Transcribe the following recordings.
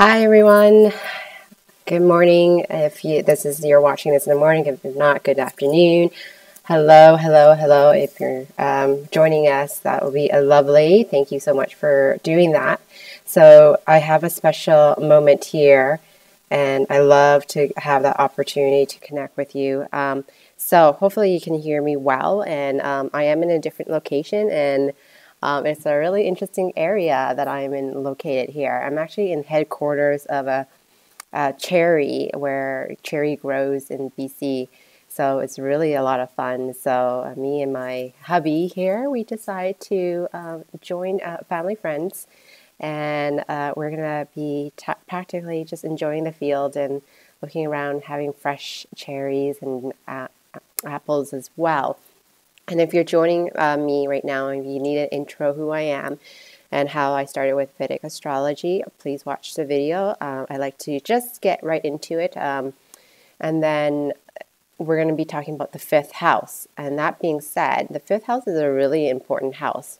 Hi everyone. Good morning. If you're watching this in the morning, if not, good afternoon. Hello, hello, hello. If you're joining us, that will be a lovely. Thank you so much for doing that. So I have a special moment here, and I love to have that opportunity to connect with you. So hopefully you can hear me well, and I am in a different location, and it's a really interesting area that I'm in located here. I'm actually in headquarters of a cherry where cherry grows in BC. So it's really a lot of fun. So me and my hubby here, we decided to join family friends, and we're gonna be practically just enjoying the field and looking around, having fresh cherries and apples as well. And if you're joining me right now and you need an intro who I am and how I started with Vedic astrology, please watch the video. I like to just get right into it. And then we're going to be talking about the fifth house. And that being said, the fifth house is a really important house.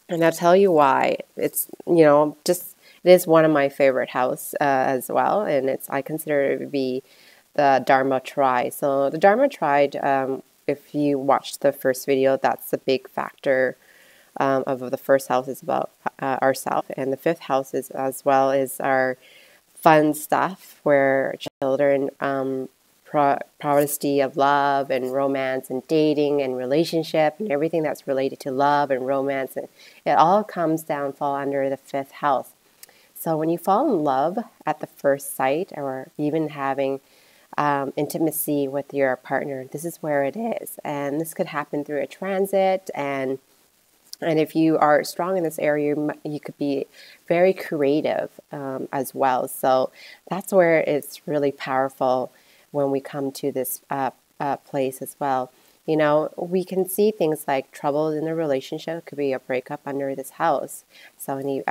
And I'll tell you why. It's, it is one of my favorite house as well. And I consider it to be the Dharma Tri. So the Dharma Tri, if you watched the first video, that's the big factor of the first house is about ourselves, and the fifth house is as well is our fun stuff where children, prophecy of love and romance and dating and relationship and everything that's related to love and romance, and it all comes down, fall under the fifth house. So when you fall in love at the first sight, or even having intimacy with your partner, this is where it is. And this could happen through a transit, and if you are strong in this area, you could be very creative as well. So that's where it's really powerful when we come to this place as well. We can see things like trouble in the relationship. It could be a breakup under this house. So any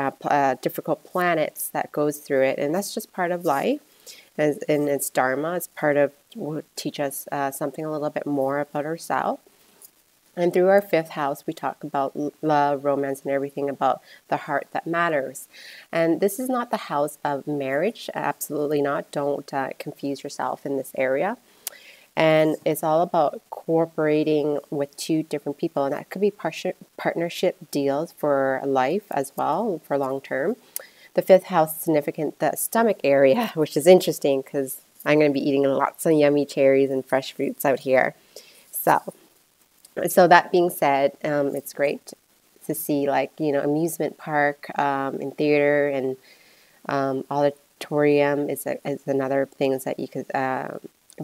difficult planets that goes through it, and that's just part of life. And it's Dharma. It's part of will teach us something a little bit more about ourselves. And through our fifth house, we talk about love, romance, and everything about the heart that matters. And this is not the house of marriage. Absolutely not. Don't confuse yourself in this area. And it's all about cooperating with two different people. And that could be partnership deals for life as well, for long term. The fifth house is significant, the stomach area, which is interesting because I'm going to be eating lots of yummy cherries and fresh fruits out here. So that being said, it's great to see amusement park and theater and auditorium is another things that you could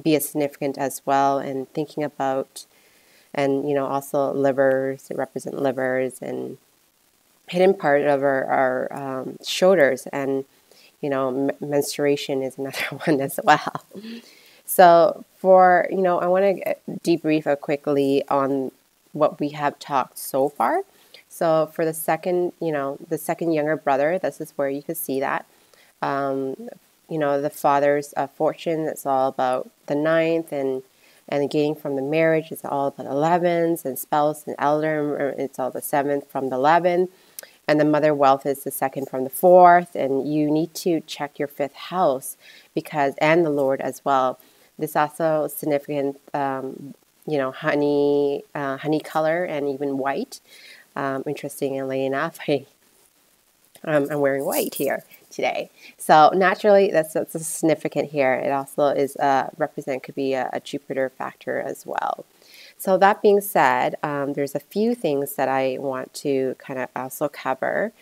be as significant as well, and thinking about, and also livers, they represent livers, and hidden part of our shoulders, and menstruation is another one as well. So for, I want to debrief quickly on what we have talked so far. So for the second, the second younger brother, this is where you can see that. The father's fortune, it's all about the ninth, and gaining from the marriage, it's all about 11s, and spouse and elder, it's all the 7th from the 11th. And the mother wealth is the 2nd from the 4th. And you need to check your 5th house and the Lord as well. This also significant, honey color and even white. Interestingly enough, I'm wearing white here today. So naturally, that's significant here. It also is could be a Jupiter factor as well. So that being said, there's a few things that I want to kind of also cover.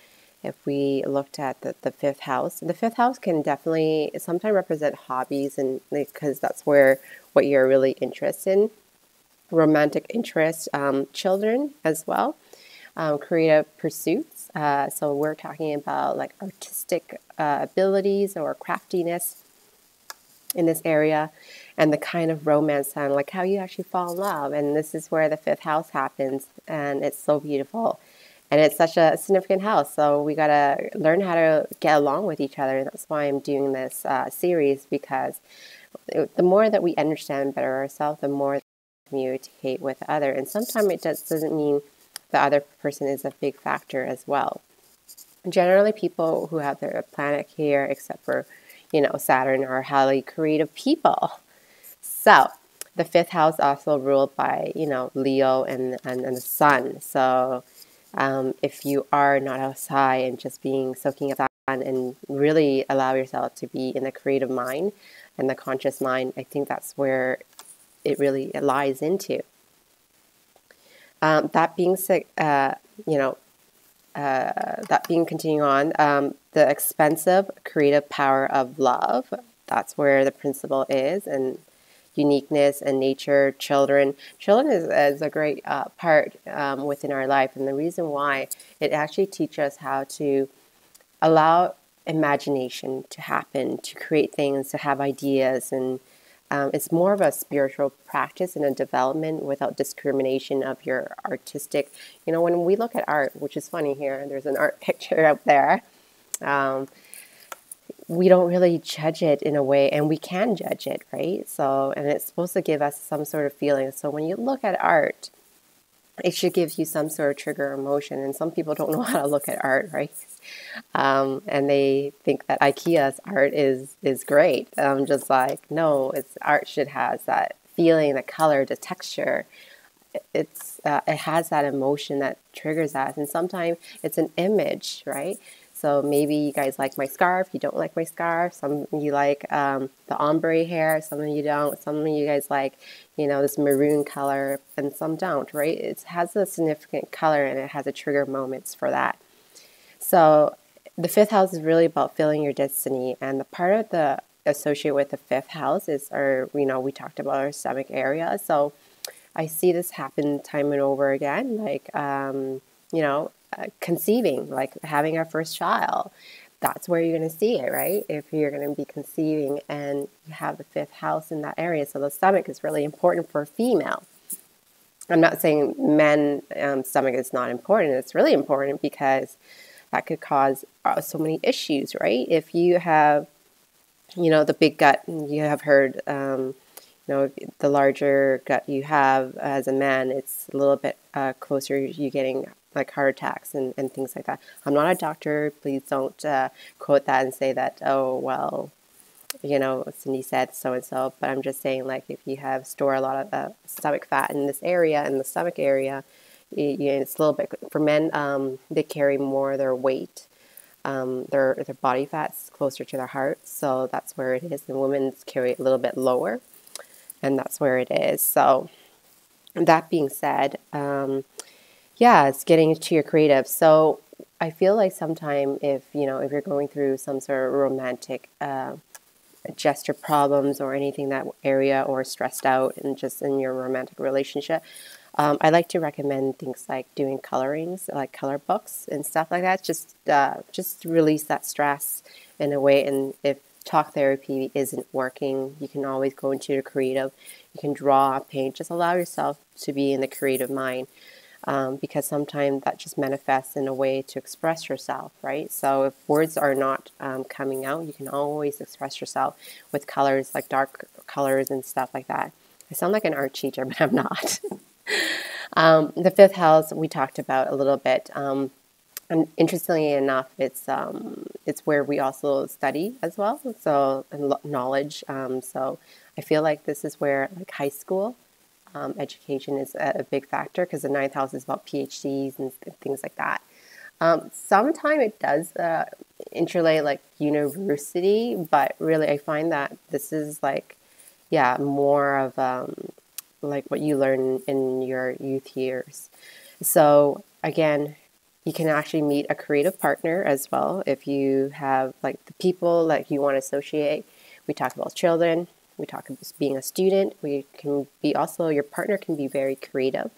If we looked at the 5th house, the 5th house can definitely sometimes represent hobbies, and because that's where what you're really interested in, romantic interests, children as well, creative pursuits. So we're talking about like artistic abilities or craftiness in this area, and the kind of romance and like how you actually fall in love. And this is where the 5th house happens, and it's so beautiful. And it's such a significant house, so we got to learn how to get along with each other. That's why I'm doing this series, because the more that we understand better ourselves, the more we communicate with the other. And sometimes it doesn't mean the other person is a big factor as well. Generally, people who have their planet here, except for, Saturn, are highly creative people. So the fifth house also ruled by, Leo and the sun. So if you are not outside and just soaking up sun and really allow yourself to be in the creative mind and the conscious mind, I think that's where it really lies into. That being said, continuing on, the expensive creative power of love, that's where the principle is, and uniqueness and nature, children. Children is a great part within our life, and the reason why it actually teaches us how to allow imagination to happen, to create things, to have ideas, and it's more of a spiritual practice and a development without discrimination of your artistic. When we look at art, which is funny here, there's an art picture up there. We don't really judge it in a way, and we can judge it, right? So, and it's supposed to give us some sort of feeling. So when you look at art, it should give you some sort of trigger emotion. And some people don't know how to look at art, right? And they think that IKEA's art is great. Just like, no, art should have that feeling, the color, the texture. It has that emotion that triggers that. And sometimes it's an image, right? So maybe you guys like my scarf, you don't like my scarf. Some of you like the ombre hair, some of you don't. Some of you guys like, this maroon color, and some don't, right? It has a significant color and it has a trigger moments for that. So the fifth house is really about filling your destiny, and the part of the associated with the fifth house is we talked about our stomach area. So I see this happen time and over again, like, conceiving, like having our first child. That's where you're going to see it, right? If you're going to be conceiving and you have the fifth house in that area. So the stomach is really important for a female. I'm not saying men stomach is not important. It's really important because that could cause so many issues, right? If you have, the big gut, you have heard, the larger gut you have as a man, it's a little bit closer you getting like heart attacks and things like that. I'm not a doctor. Please don't quote that and say that, oh, well, Sindy said so-and-so. But I'm just saying, like, if you store a lot of stomach fat in this area, in the stomach area, it's a little bit, for men, they carry more of their weight. Their body fat's closer to their heart. So that's where it is. And women carry it a little bit lower. And that's where it is. So that being said, it's getting to your creative. So I feel like sometime if you're going through some sort of romantic gesture problems or anything that area, or stressed out and just in your romantic relationship, I like to recommend things like doing colorings, like color books and stuff like that. Just release that stress in a way. And if talk therapy isn't working, you can always go into the creative. You can draw, paint. Just allow yourself to be in the creative mind. Because sometimes that just manifests in a way to express yourself, right? So if words are not coming out, you can always express yourself with colors, like dark colors and stuff like that. I sound like an art teacher, but I'm not. The fifth house we talked about a little bit. And interestingly enough, it's where we also study as well, so knowledge. So I feel like this is where, like, high school education is a big factor, because the ninth house is about PhDs and things like that. Sometimes it does interlay like university, but really I find that this is like, more of like what you learn in your youth years. So again, you can actually meet a creative partner as well if you have like the people like you want to associate. We talk about children. We talk about being a student. We can be also, your partner can be very creative,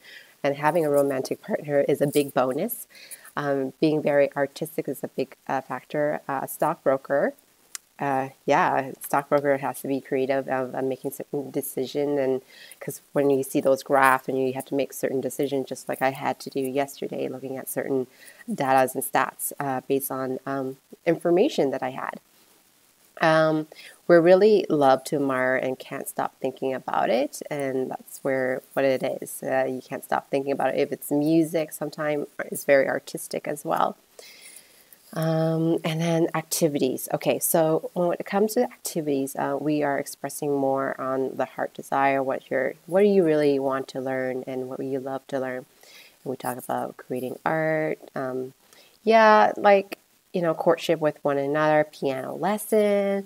and having a romantic partner is a big bonus. Being very artistic is a big factor. A stockbroker, stockbroker has to be creative of making certain decisions, and because when you see those graphs and you have to make certain decisions, just like I had to do yesterday, looking at certain data and stats based on information that I had. We really love to admire and can't stop thinking about it, and that's what it is. You can't stop thinking about it. If it's music, sometimes it's very artistic as well. And then activities. Okay, so when it comes to activities, we are expressing more on the heart desire, what do you really want to learn and what you love to learn. And we talk about creating art, like, courtship with one another, piano lesson,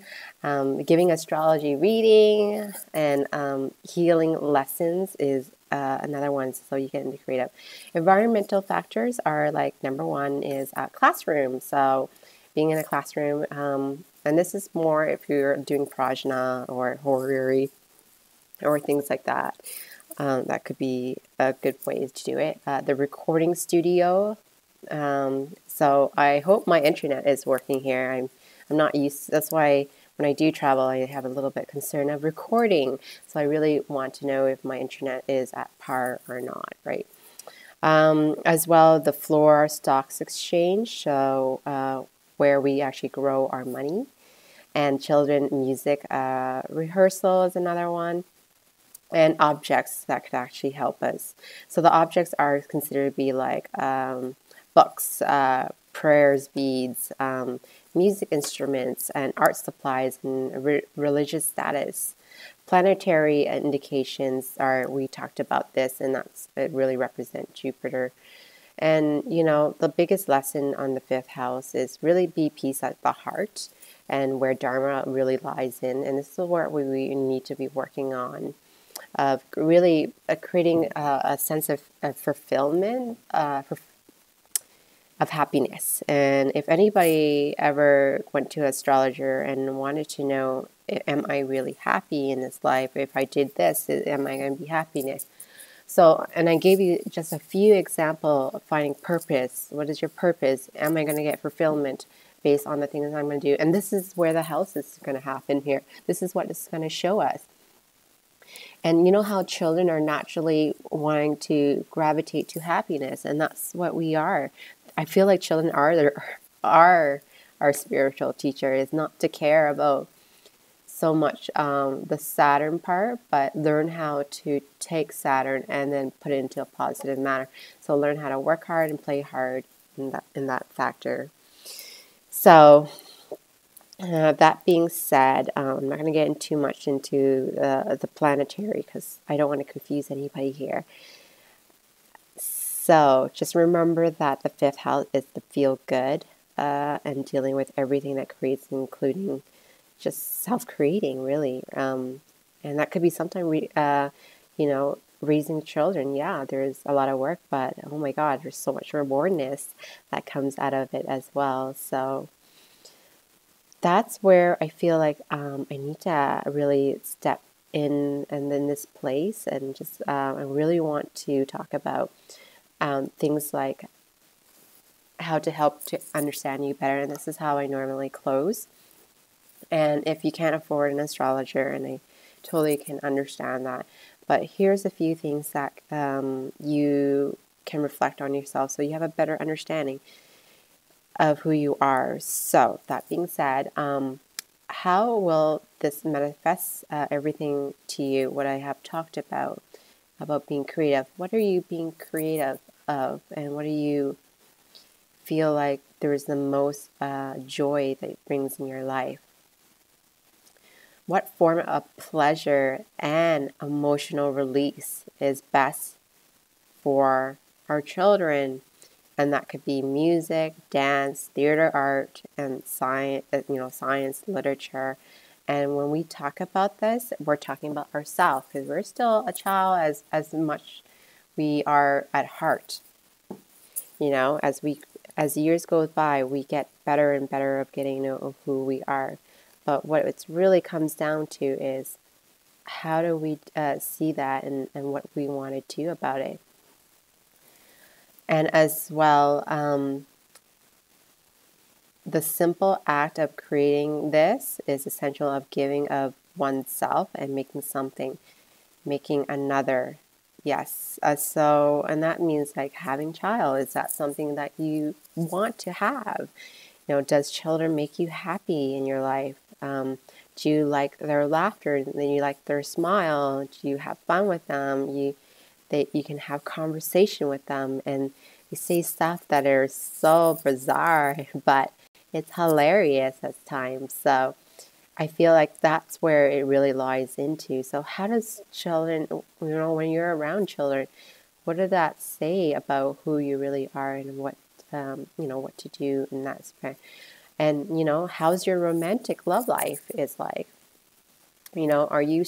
giving astrology reading, and healing lessons is another one, so you get into creative. Environmental factors are like, number one is classroom. So being in a classroom, and this is more if you're doing prajna or horary or things like that. That could be a good way to do it. The recording studio. So I hope my internet is working here. I'm not used. That's why when I do travel, I have a little bit concern of recording. So I really want to know if my internet is at par or not, right? As well, the floor stocks exchange. So where we actually grow our money, and children music rehearsal is another one. And objects that could actually help us. So the objects are considered to be like books, prayers, beads, music instruments, and art supplies, and religious status. Planetary indications are, we talked about this, and it really represents Jupiter. And, the biggest lesson on the fifth house is really be peace at the heart and where Dharma really lies in. And this is what we need to be working on, of really creating a sense of fulfillment, of happiness. And if anybody ever went to an astrologer and wanted to know, am I really happy in this life? If I did this, am I going to be happiness? So, and I gave you just a few examples of finding purpose. What is your purpose? Am I going to get fulfillment based on the things I'm going to do? And this is where the house is going to happen here. This is what it's going to show us. And you know how children are naturally wanting to gravitate to happiness, and that's what we are. I feel like children are our spiritual teacher, is not to care about so much the Saturn part, but learn how to take Saturn and then put it into a positive manner. So learn how to work hard and play hard in that factor. So that being said, I'm not going to get too much into the planetary because I don't want to confuse anybody here. So just remember that the fifth house is the feel good and dealing with everything that creates, including just self-creating, really. And that could be sometimes, raising children. Yeah, there's a lot of work, but oh my God, there's so much rewardness that comes out of it as well. So that's where I feel like I need to really step in and in this place, and just I really want to talk about things like how to help to understand you better. And this is how I normally close. And if you can't afford an astrologer, and I totally can understand that, but here's a few things that you can reflect on yourself so you have a better understanding of who you are. So that being said, how will this manifest everything to you, what I have talked about being creative? What are you being creative of, and what do you feel like there is the most joy that it brings in your life? What form of pleasure and emotional release is best for our children? And that could be music, dance, theater art, and science, literature. And when we talk about this, we're talking about ourselves, because we're still a child as much we are at heart. As years go by, we get better and better of getting to know who we are. But what it really comes down to is how do we see that and what we want to do about it. And as well, the simple act of creating this is essential of giving of oneself and making another. Yes. And that means like having child. Is that something that you want to have? Does children make you happy in your life? Do you like their laughter? Do you like their smile? Do you have fun with them? You can have conversation with them, and They say stuff that are so bizarre, but it's hilarious at times. So I feel like that's where it really lies into. So how does children, when you're around children, what did that say about who you really are and what, what to do in that aspect? And, how's your romantic love life is like? Are you